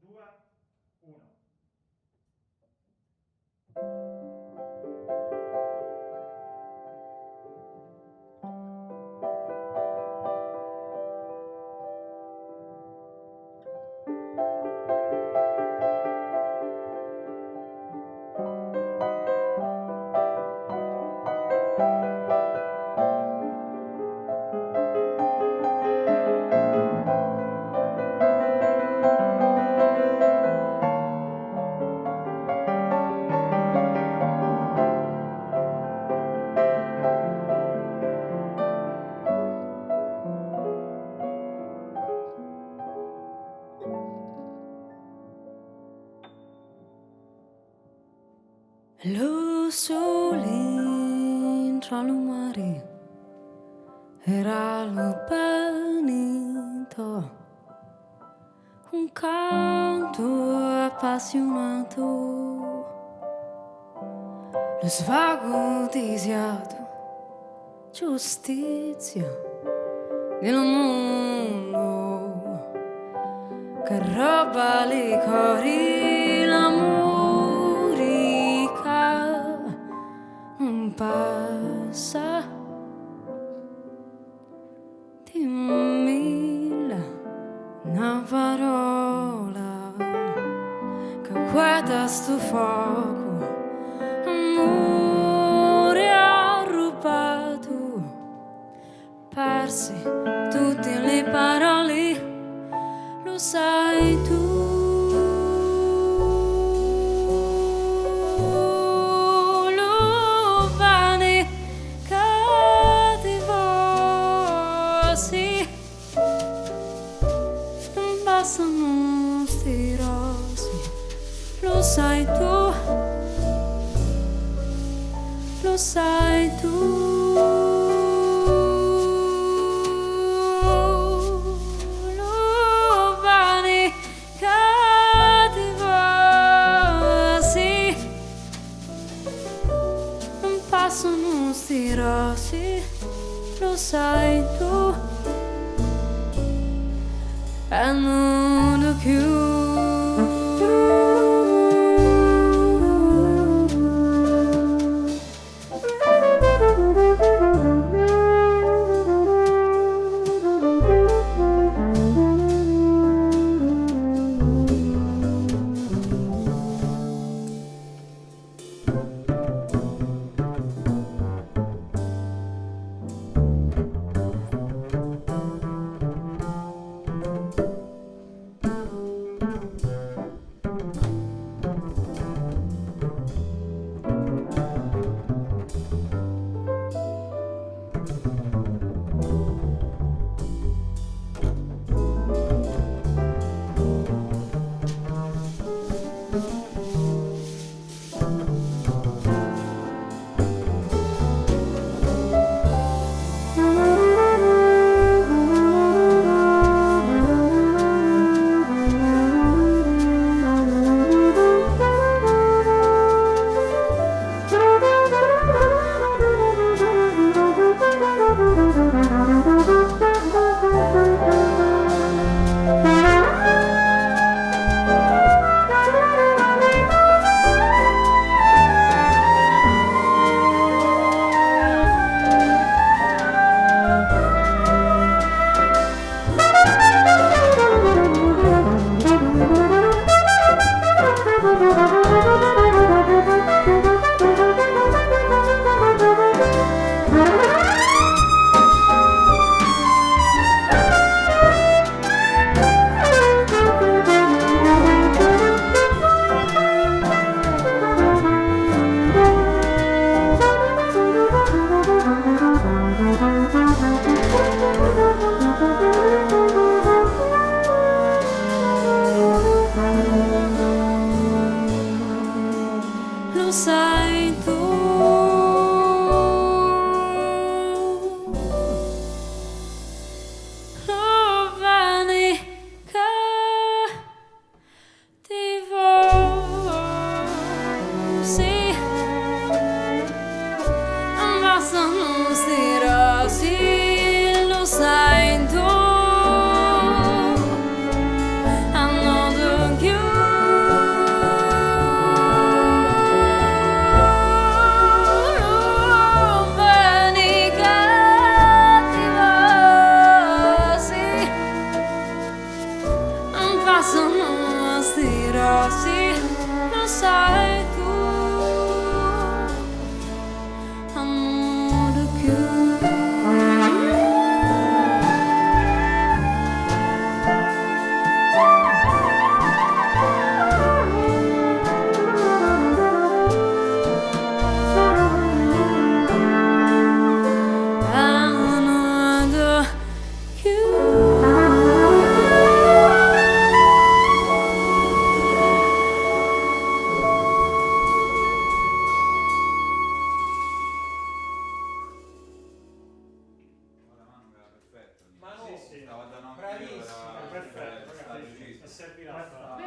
2, 1. Lo sole entra no mare, era l'upanito, un canto appassionato, lo svago desiato, giustizia nel mondo, che roba le cori, l'amorica non passa di mille una parola che guarda sto fuoco, amore arrubato, persi tutte le parole, lo sai tu. Lo vane cattivo, sì, non bastano sti rossi, lo sai tu, lo sai tu. Sono sti rossi, lo sai tu, e non più. sono sti rossi, lo sai tu, amore più. Bravissimo, perfetto, ragazzi, servirà.